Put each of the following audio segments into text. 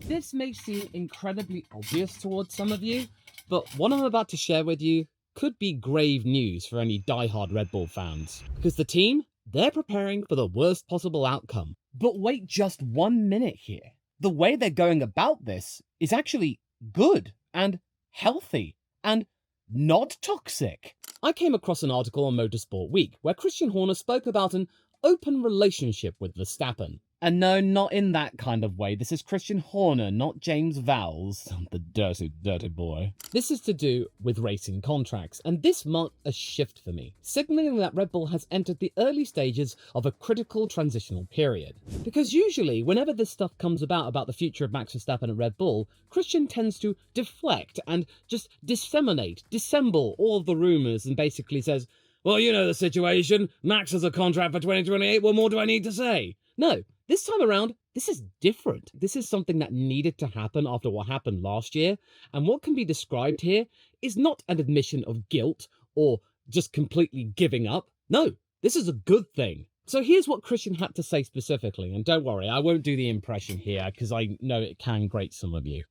This may seem incredibly obvious towards some of you, but what I'm about to share with you could be grave news for any diehard Red Bull fans. Because the team, they're preparing for the worst possible outcome. But wait just 1 minute here. The way they're going about this is actually good and healthy and not toxic. I came across an article on Motorsport Week where Christian Horner spoke about an open relationship with Verstappen. And no, not in that kind of way. This is Christian Horner, not James Vowles, the dirty, dirty boy. This is to do with racing contracts, and this marked a shift for me, signalling that Red Bull has entered the early stages of a critical transitional period. Because usually, whenever this stuff comes about the future of Max Verstappen at Red Bull, Christian tends to deflect and just dissemble all of the rumours and basically says, well, you know the situation, Max has a contract for 2028, what more do I need to say? No. This time around, this is different. This is something that needed to happen after what happened last year, and what can be described here is not an admission of guilt or just completely giving up. No, this is a good thing. So here's what Christian had to say specifically, and don't worry, I won't do the impression here because I know it can grate some of you.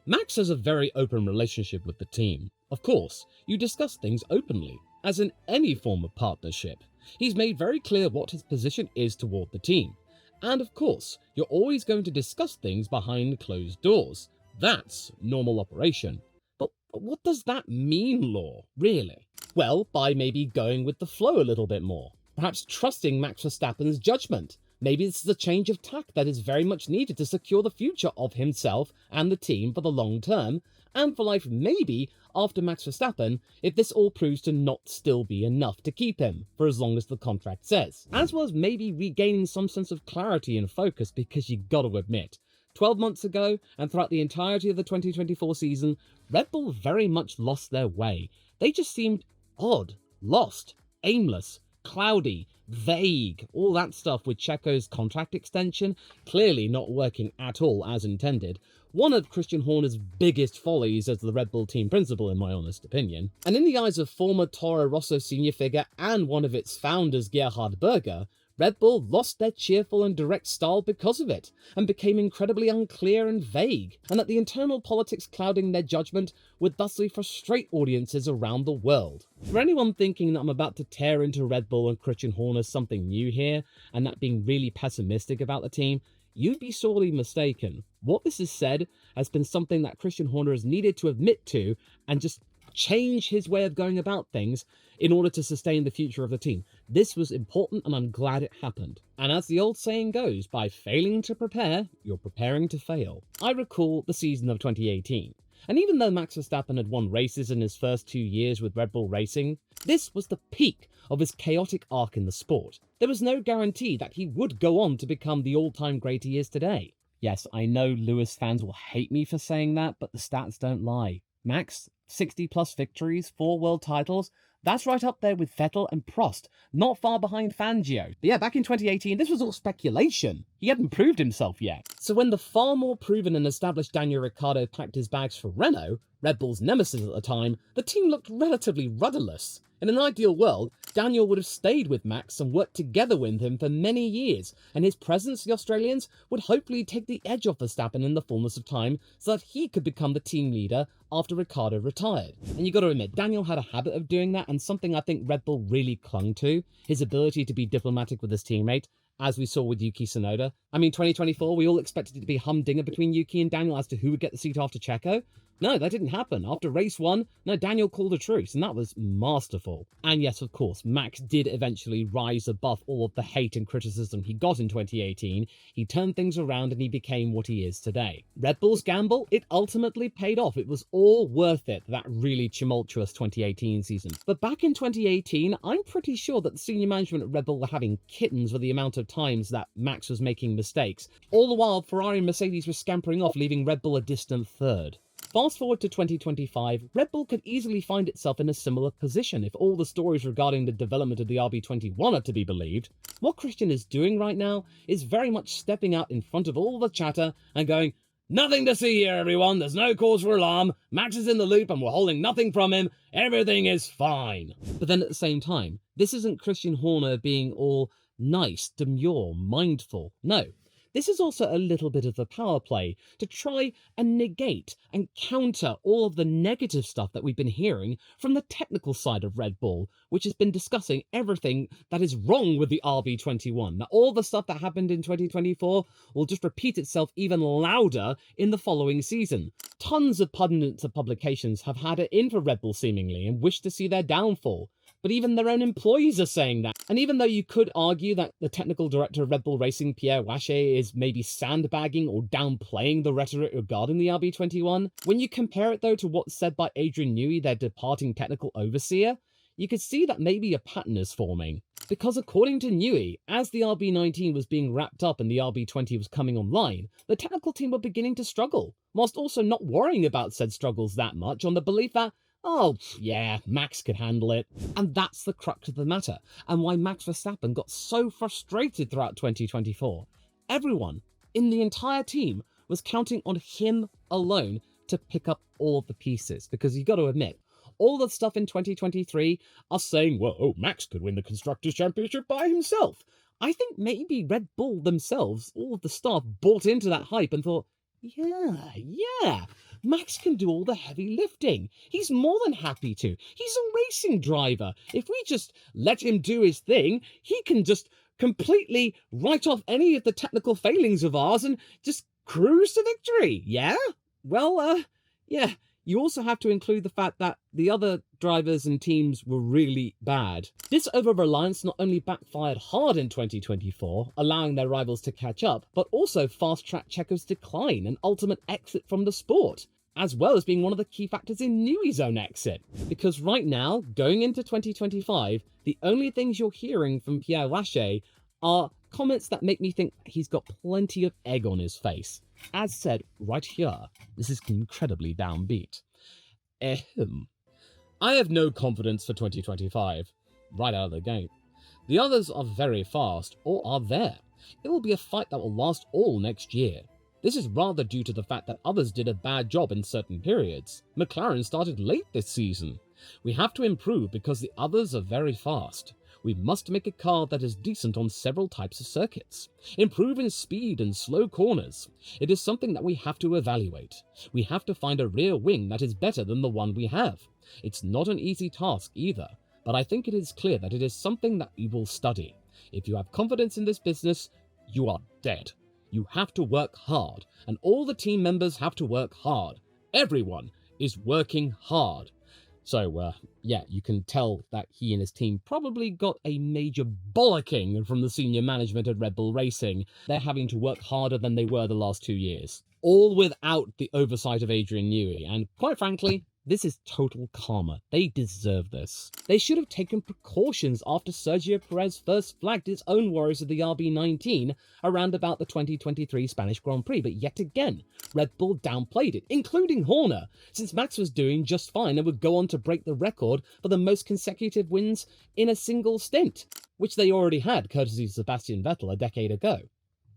Max has a very open relationship with the team. Of course, you discuss things openly, as in any form of partnership. He's made very clear what his position is toward the team. And of course, you're always going to discuss things behind closed doors. That's normal operation. But what does that mean, Law, really? Well, by maybe going with the flow a little bit more. Perhaps trusting Max Verstappen's judgment. Maybe this is a change of tack that is very much needed to secure the future of himself and the team for the long term, and for life maybe after Max Verstappen, if this all proves to not still be enough to keep him for as long as the contract says. As well as maybe regaining some sense of clarity and focus, because you gotta admit, 12 months ago and throughout the entirety of the 2024 season, Red Bull very much lost their way. They just seemed odd, lost, aimless, cloudy, vague, all that stuff with Checo's contract extension clearly not working at all as intended. One of Christian Horner's biggest follies as the Red Bull team principal, in my honest opinion. And in the eyes of former Toro Rosso senior figure and one of its founders, Gerhard Berger, Red Bull lost their cheerful and direct style because of it, and became incredibly unclear and vague, and that the internal politics clouding their judgment would thusly frustrate audiences around the world. For anyone thinking that I'm about to tear into Red Bull and Christian Horner something new here, and that being really pessimistic about the team, you'd be sorely mistaken. What this has said has been something that Christian Horner has needed to admit to and just change his way of going about things in order to sustain the future of the team. This was important and I'm glad it happened. And as the old saying goes, by failing to prepare, you're preparing to fail. I recall the season of 2018. And even though Max Verstappen had won races in his first 2 years with Red Bull Racing, this was the peak of his chaotic arc in the sport. There was no guarantee that he would go on to become the all-time great he is today. Yes, I know Lewis fans will hate me for saying that, but the stats don't lie. Max, 60-plus victories, 4 world titles, that's right up there with Vettel and Prost, not far behind Fangio. But yeah, back in 2018, this was all speculation. He hadn't proved himself yet. So when the far more proven and established Daniel Ricciardo packed his bags for Renault, Red Bull's nemesis at the time, the team looked relatively rudderless. In an ideal world, Daniel would have stayed with Max and worked together with him for many years, and his presence, the Australians, would hopefully take the edge off Verstappen in the fullness of time so that he could become the team leader after Ricciardo retired. And you gotta admit, Daniel had a habit of doing that, and something I think Red Bull really clung to, his ability to be diplomatic with his teammate, as we saw with Yuki Tsunoda. I mean, 2024, we all expected it to be humdinger between Yuki and Daniel as to who would get the seat after Checo. No, that didn't happen. After race 1, no, Daniel called a truce, and that was masterful. And yes, of course, Max did eventually rise above all of the hate and criticism he got in 2018. He turned things around and he became what he is today. Red Bull's gamble, it ultimately paid off. It was all worth it, that really tumultuous 2018 season. But back in 2018, I'm pretty sure that the senior management at Red Bull were having kittens with the amount of times that Max was making mistakes. All the while, Ferrari and Mercedes were scampering off, leaving Red Bull a distant third. Fast forward to 2025, Red Bull could easily find itself in a similar position if all the stories regarding the development of the RB21 are to be believed. What Christian is doing right now is very much stepping out in front of all the chatter and going, "Nothing to see here, everyone. There's no cause for alarm. Max is in the loop and we're holding nothing from him. Everything is fine." But then at the same time, this isn't Christian Horner being all nice, demure, mindful. No. This is also a little bit of a power play to try and negate and counter all of the negative stuff that we've been hearing from the technical side of Red Bull, which has been discussing everything that is wrong with the RB21. Now, all the stuff that happened in 2024 will just repeat itself even louder in the following season. Tons of pundits and publications have had it in for Red Bull seemingly and wish to see their downfall. But even their own employees are saying that. And even though you could argue that the technical director of Red Bull Racing, Pierre Wache, is maybe sandbagging or downplaying the rhetoric regarding the RB21, when you compare it though to what's said by Adrian Newey, their departing technical overseer, you could see that maybe a pattern is forming. Because according to Newey, as the RB19 was being wrapped up and the RB20 was coming online, the technical team were beginning to struggle, whilst also not worrying about said struggles that much on the belief that, oh, yeah, Max could handle it. And that's the crux of the matter, and why Max Verstappen got so frustrated throughout 2024. Everyone in the entire team was counting on him alone to pick up all of the pieces, because you've got to admit, all the stuff in 2023 are saying, well, oh, Max could win the Constructors' Championship by himself. I think maybe Red Bull themselves, all of the staff, bought into that hype and thought, yeah, Max can do all the heavy lifting. He's more than happy to. He's a racing driver. If we just let him do his thing, he can just completely write off any of the technical failings of ours and just cruise to victory. Yeah? Well, yeah. You also have to include the fact that the other drivers and teams were really bad. This over-reliance not only backfired hard in 2024, allowing their rivals to catch up, but also fast-tracked Checo's decline and ultimate exit from the sport, as well as being one of the key factors in Newey's own exit. Because right now, going into 2025, the only things you're hearing from Pierre Wache are comments that make me think he's got plenty of egg on his face. As said right here, this is incredibly downbeat. I have no confidence for 2025, right out of the gate. The others are very fast, or are there. It will be a fight that will last all next year. This is rather due to the fact that others did a bad job in certain periods. McLaren started late this season. We have to improve because the others are very fast. We must make a car that is decent on several types of circuits. Improve in speed and slow corners. It is something that we have to evaluate. We have to find a rear wing that is better than the one we have. It's not an easy task either, but I think it is clear that it is something that we will study. If you have confidence in this business, you are dead. You have to work hard, and all the team members have to work hard. Everyone is working hard. So, yeah, you can tell that he and his team probably got a major bollocking from the senior management at Red Bull Racing. They're having to work harder than they were the last 2 years. All without the oversight of Adrian Newey, and quite frankly, this is total karma. They deserve this. They should have taken precautions after Sergio Perez first flagged his own worries of the RB19 around about the 2023 Spanish Grand Prix, but yet again, Red Bull downplayed it, including Horner, since Max was doing just fine and would go on to break the record for the most consecutive wins in a single stint, which they already had courtesy of Sebastian Vettel a decade ago.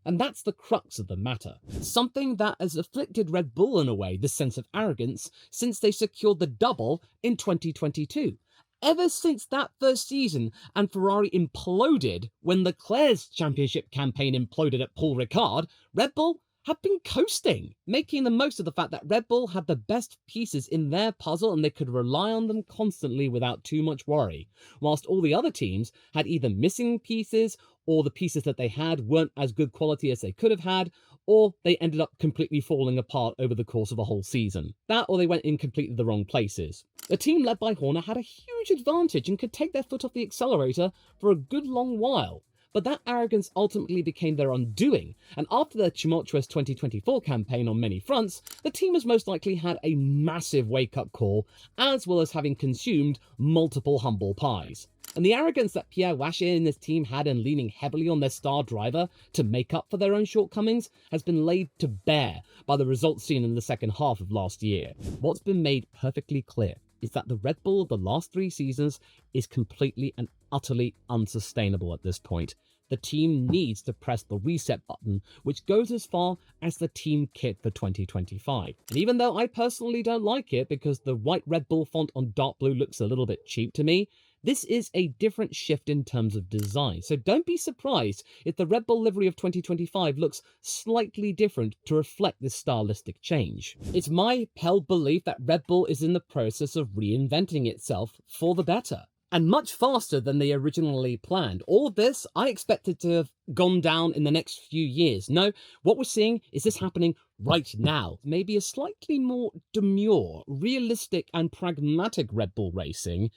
And that's the crux of the matter. Something that has afflicted Red Bull in a way, this sense of arrogance, since they secured the double in 2022. Ever since that first season and Ferrari imploded when Leclerc's championship campaign imploded at Paul Ricard, Red Bull have been coasting, making the most of the fact that Red Bull had the best pieces in their puzzle and they could rely on them constantly without too much worry, whilst all the other teams had either missing pieces or the pieces that they had weren't as good quality as they could have had, or they ended up completely falling apart over the course of a whole season. That or they went in completely the wrong places. The team led by Horner had a huge advantage and could take their foot off the accelerator for a good long while. But that arrogance ultimately became their undoing, and after their tumultuous 2024 campaign on many fronts, the team has most likely had a massive wake-up call, as well as having consumed multiple humble pies. And the arrogance that Pierre Wache and his team had in leaning heavily on their star driver to make up for their own shortcomings has been laid to bare by the results seen in the second half of last year. What's been made perfectly clear is that the Red Bull of the last 3 seasons is completely and utterly unsustainable at this point. The team needs to press the reset button, which goes as far as the team kit for 2025. And even though I personally don't like it because the white Red Bull font on dark blue looks a little bit cheap to me, This is a different shift in terms of design, so don't be surprised if the Red Bull livery of 2025 looks slightly different to reflect this stylistic change. It's my held belief that Red Bull is in the process of reinventing itself for the better, and much faster than they originally planned. All of this I expected to have gone down in the next few years. No, what we're seeing is this happening right now. Maybe a slightly more demure, realistic and pragmatic Red Bull racing,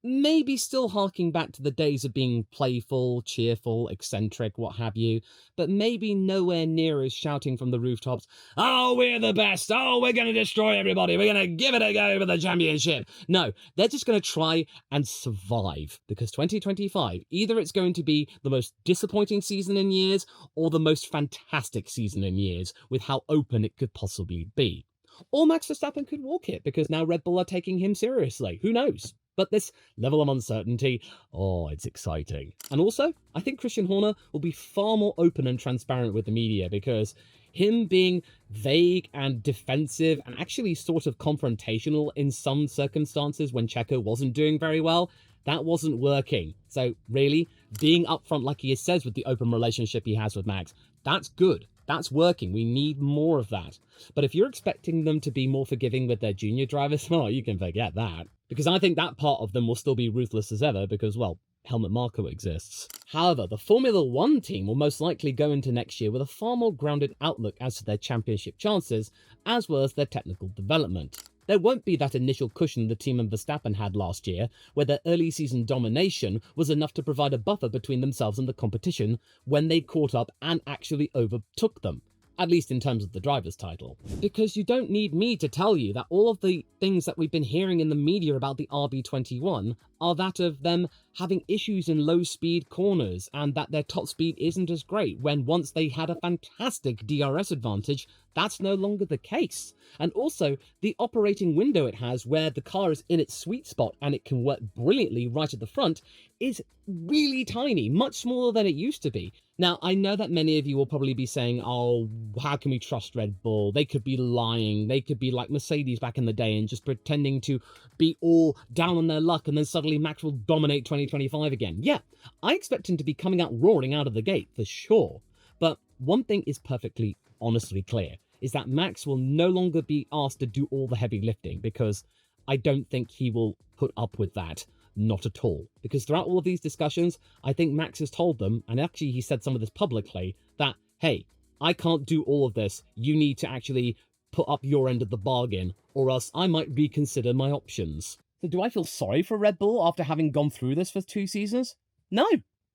maybe still harking back to the days of being playful, cheerful, eccentric, what have you, but maybe nowhere near as shouting from the rooftops, "Oh, we're the best! Oh, we're going to destroy everybody! We're going to give it a go for the championship!" No, they're just going to try and survive, because 2025, either it's going to be the most disappointing season in years, or the most fantastic season in years, with how open it could possibly be. Or Max Verstappen could walk it, because now Red Bull are taking him seriously. Who knows? But this level of uncertainty, oh, it's exciting. And also, I think Christian Horner will be far more open and transparent with the media, because him being vague and defensive and actually sort of confrontational in some circumstances when Checo wasn't doing very well, that wasn't working. So really, being upfront like he says with the open relationship he has with Max, that's good. That's working. We need more of that. But if you're expecting them to be more forgiving with their junior drivers, well, you can forget that. Because I think that part of them will still be ruthless as ever because, well, Helmut Marko exists. However, the Formula One team will most likely go into next year with a far more grounded outlook as to their championship chances, as well as their technical development. There won't be that initial cushion the team and Verstappen had last year, where their early season domination was enough to provide a buffer between themselves and the competition when they caught up and actually overtook them. At least in terms of the driver's title. Because you don't need me to tell you that all of the things that we've been hearing in the media about the RB21 are that of them having issues in low-speed corners and that their top speed isn't as great, when once they had a fantastic DRS advantage, that's no longer the case. And also, the operating window it has where the car is in its sweet spot and it can work brilliantly right at the front is really tiny, much smaller than it used to be. Now, I know that many of you will probably be saying, oh, how can we trust Red Bull? They could be lying. They could be like Mercedes back in the day and just pretending to be all down on their luck, and then suddenly Max will dominate 2025 again. Yeah, I expect him to be coming out roaring out of the gate, for sure. But one thing is perfectly honestly clear, is that Max will no longer be asked to do all the heavy lifting, because I don't think he will put up with that. Not at all. Because throughout all of these discussions, I think Max has told them, and actually he said some of this publicly, that, hey, I can't do all of this. You need to actually put up your end of the bargain, or else I might reconsider my options. So do I feel sorry for Red Bull after having gone through this for 2 seasons? No.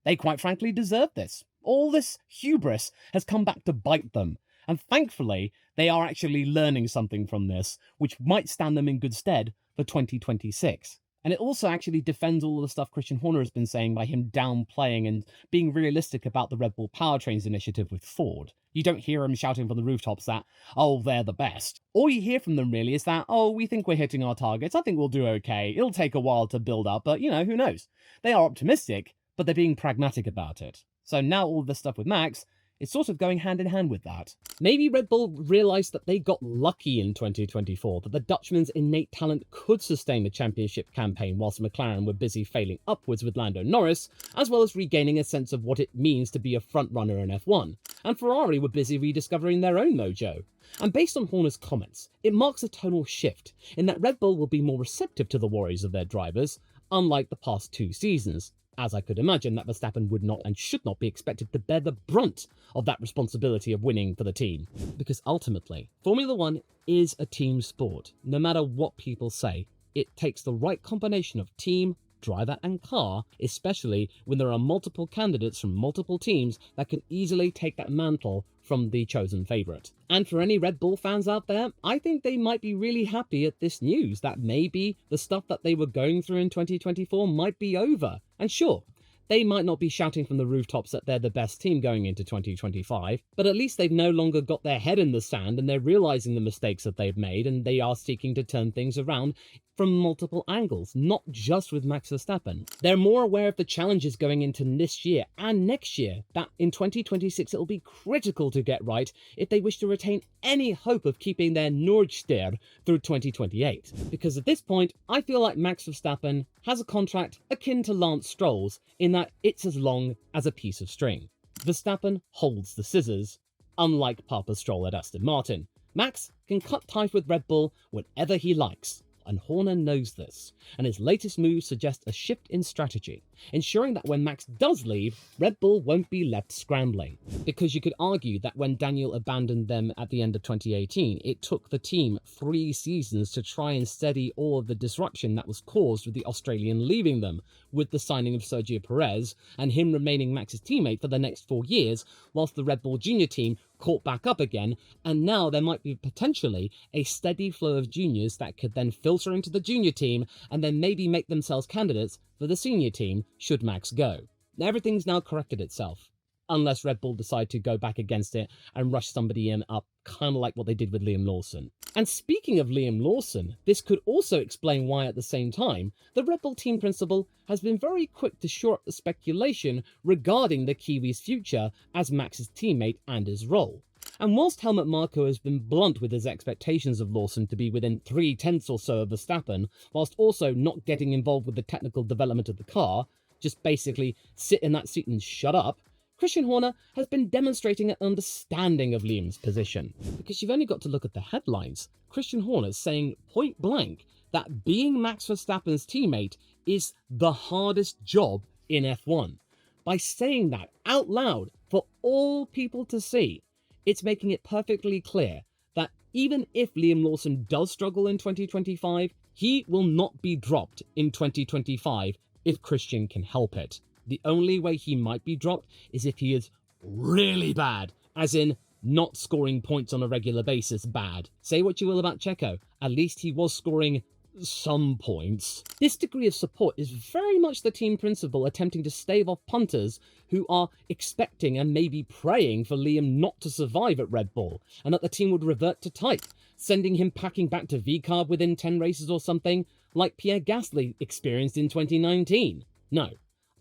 They quite frankly deserve this. All this hubris has come back to bite them. And thankfully, they are actually learning something from this, which might stand them in good stead for 2026. And it also actually defends all of the stuff Christian Horner has been saying by him downplaying and being realistic about the Red Bull Powertrains initiative with Ford. You don't hear him shouting from the rooftops that, oh, they're the best. All you hear from them really is that, oh, we think we're hitting our targets. I think we'll do okay. It'll take a while to build up, but, who knows? They are optimistic, but they're being pragmatic about it. So now all this stuff with Max, it's sort of going hand in hand with that. Maybe Red Bull realised that they got lucky in 2024, that the Dutchman's innate talent could sustain the championship campaign whilst McLaren were busy failing upwards with Lando Norris, as well as regaining a sense of what it means to be a frontrunner in F1. And Ferrari were busy rediscovering their own mojo. And based on Horner's comments, it marks a tonal shift, in that Red Bull will be more receptive to the worries of their drivers, unlike the past 2 seasons. As I could imagine that Verstappen would not and should not be expected to bear the brunt of that responsibility of winning for the team. Because ultimately, Formula One is a team sport. No matter what people say, it takes the right combination of team, driver and car, especially when there are multiple candidates from multiple teams that can easily take that mantle from the chosen favourite. And for any Red Bull fans out there, I think they might be really happy at this news, that maybe the stuff that they were going through in 2024 might be over. And sure, they might not be shouting from the rooftops that they're the best team going into 2025, but at least they've no longer got their head in the sand and they're realising the mistakes that they've made, and they are seeking to turn things around from multiple angles, not just with Max Verstappen. They're more aware of the challenges going into this year and next year, that in 2026 it will be critical to get right if they wish to retain any hope of keeping their Nordster through 2028. Because at this point, I feel like Max Verstappen has a contract akin to Lance Stroll's in that it's as long as a piece of string. Verstappen holds the scissors, unlike Papa Stroll at Aston Martin. Max can cut ties with Red Bull whenever he likes, and Horner knows this, and his latest move suggests a shift in strategy, ensuring that when Max does leave, Red Bull won't be left scrambling. Because you could argue that when Daniel abandoned them at the end of 2018, it took the team 3 seasons to try and steady all of the disruption that was caused with the Australian leaving them, with the signing of Sergio Perez and him remaining Max's teammate for the next 4 years, whilst the Red Bull Junior team caught back up again, and now there might be potentially a steady flow of juniors that could then filter into the junior team and then maybe make themselves candidates for the senior team should Max go. Everything's now corrected itself, unless Red Bull decide to go back against it and rush somebody in up, kind of like what they did with Liam Lawson. And speaking of Liam Lawson, this could also explain why at the same time, the Red Bull team principal has been very quick to shore up the speculation regarding the Kiwi's future as Max's teammate and his role. And whilst Helmut Marko has been blunt with his expectations of Lawson to be within 3/10 or so of Verstappen, whilst also not getting involved with the technical development of the car, just basically sit in that seat and shut up, Christian Horner has been demonstrating an understanding of Liam's position. Because you've only got to look at the headlines. Christian Horner's saying point blank that being Max Verstappen's teammate is the hardest job in F1. By saying that out loud for all people to see, it's making it perfectly clear that even if Liam Lawson does struggle in 2025, he will not be dropped in 2025 if Christian can help it. The only way he might be dropped is if he is really bad, as in not scoring points on a regular basis bad. Say what you will about Checo, at least he was scoring some points. This degree of support is very much the team principal attempting to stave off punters who are expecting and maybe praying for Liam not to survive at Red Bull, and that the team would revert to type, sending him packing back to VCARB within 10 races or something, like Pierre Gasly experienced in 2019. No.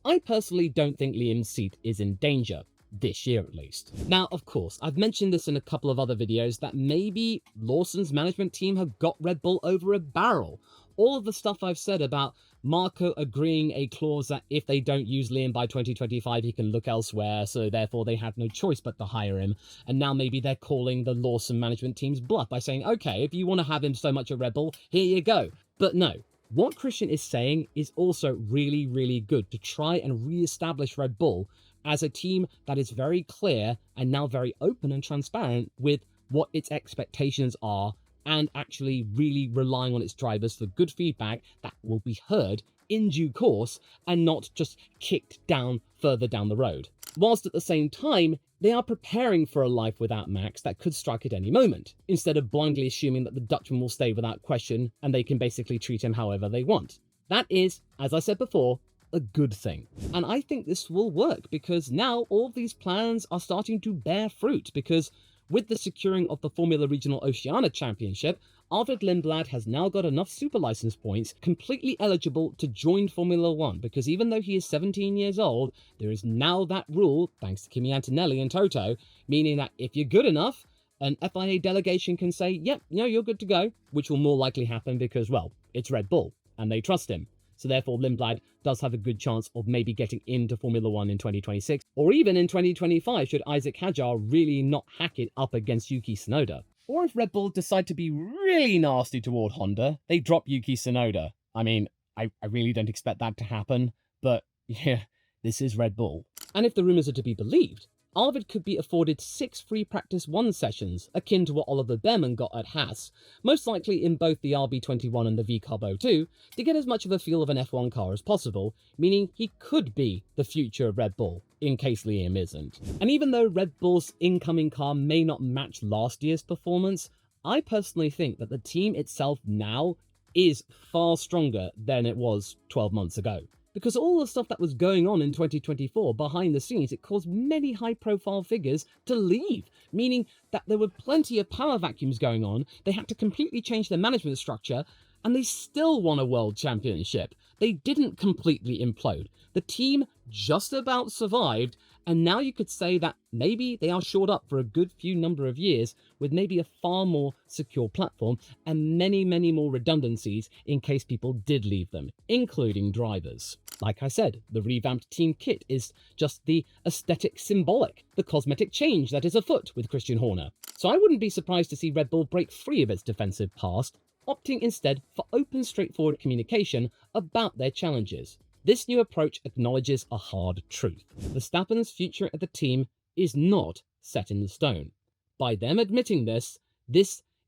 I personally don't think Liam's seat is in danger, this year at least. Now, of course, I've mentioned this in a couple of other videos that maybe Lawson's management team have got Red Bull over a barrel. All of the stuff I've said about Marko agreeing a clause that if they don't use Liam by 2025, he can look elsewhere, so therefore they had no choice but to hire him. And now maybe they're calling the Lawson management team's bluff by saying, okay, if you want to have him so much at Red Bull, here you go. But no. What Christian is saying is also really, really good to try and re-establish Red Bull as a team that is very clear and now very open and transparent with what its expectations are, and actually really relying on its drivers for good feedback that will be heard in due course and not just kicked down further down the road. Whilst at the same time, they are preparing for a life without Max that could strike at any moment, instead of blindly assuming that the Dutchman will stay without question and they can basically treat him however they want. That is, as I said before, a good thing. And I think this will work because now all of these plans are starting to bear fruit, because with the securing of the Formula Regional Oceania Championship, Arvid Lindblad has now got enough super license points completely eligible to join Formula 1, because even though he is 17 years old, there is now that rule, thanks to Kimi Antonelli and Toto, meaning that if you're good enough, an FIA delegation can say, yep, you're good to go, which will more likely happen because, well, it's Red Bull, and they trust him. So therefore, Lindblad does have a good chance of maybe getting into Formula 1 in 2026, or even in 2025 should Isaac Hadjar really not hack it up against Yuki Tsunoda. Or if Red Bull decide to be really nasty toward Honda, they drop Yuki Tsunoda. I mean, I really don't expect that to happen, but yeah, this is Red Bull. And if the rumours are to be believed, Arvid could be afforded 6 free practice 1 sessions, akin to what Oliver Behrman got at Haas, most likely in both the RB21 and the VCARB 02, to get as much of a feel of an F1 car as possible, meaning he could be the future of Red Bull, in case Liam isn't. And even though Red Bull's incoming car may not match last year's performance, I personally think that the team itself now is far stronger than it was 12 months ago. Because all the stuff that was going on in 2024 behind the scenes, it caused many high-profile figures to leave, meaning that there were plenty of power vacuums going on. They had to completely change their management structure, and they still won a world championship. They didn't completely implode. The team just about survived, and now you could say that maybe they are shored up for a good few number of years with maybe a far more secure platform and many, many more redundancies in case people did leave them, including drivers. Like I said, the revamped team kit is just the aesthetic symbolic, the cosmetic change that is afoot with Christian Horner. So I wouldn't be surprised to see Red Bull break free of its defensive past, opting instead for open, straightforward communication about their challenges. This new approach acknowledges a hard truth. Verstappen's future at the team is not set in stone. By them admitting this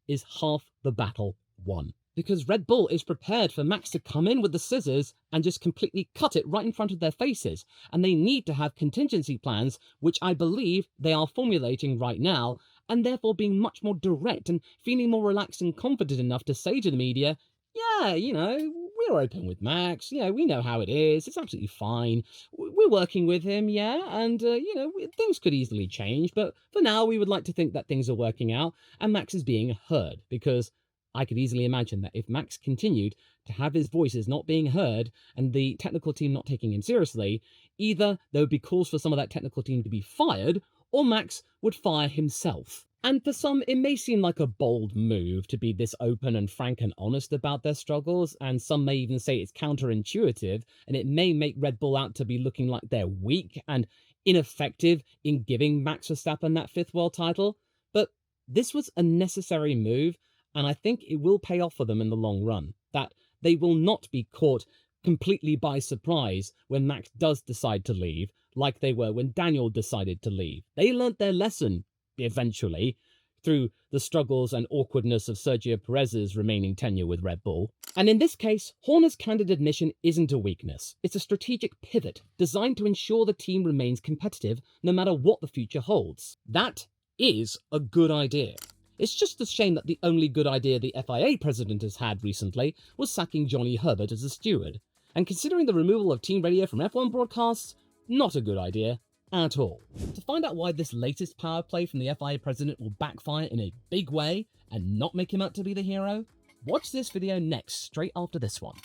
is half the battle won. Because Red Bull is prepared for Max to come in with the scissors and just completely cut it right in front of their faces, and they need to have contingency plans, which I believe they are formulating right now, and therefore being much more direct and feeling more relaxed and confident enough to say to the media, yeah, we're open with Max, we know how it is, it's absolutely fine, we're working with him, yeah, and, things could easily change, but for now we would like to think that things are working out, and Max is being heard, because I could easily imagine that if Max continued to have his voices not being heard and the technical team not taking him seriously, either there would be calls for some of that technical team to be fired, or Max would fire himself. And for some, it may seem like a bold move to be this open and frank and honest about their struggles, and some may even say it's counterintuitive, and it may make Red Bull out to be looking like they're weak and ineffective in giving Max Verstappen that 5th world title. But this was a necessary move, and I think it will pay off for them in the long run, that they will not be caught completely by surprise when Max does decide to leave, like they were when Daniel decided to leave. They learnt their lesson, eventually, through the struggles and awkwardness of Sergio Perez's remaining tenure with Red Bull. And in this case, Horner's candid admission isn't a weakness. It's a strategic pivot designed to ensure the team remains competitive no matter what the future holds. That is a good idea. It's just a shame that the only good idea the FIA president has had recently was sacking Johnny Herbert as a steward. And considering the removal of team radio from F1 broadcasts, not a good idea at all. To find out why this latest power play from the FIA president will backfire in a big way and not make him out to be the hero, watch this video next, straight after this one.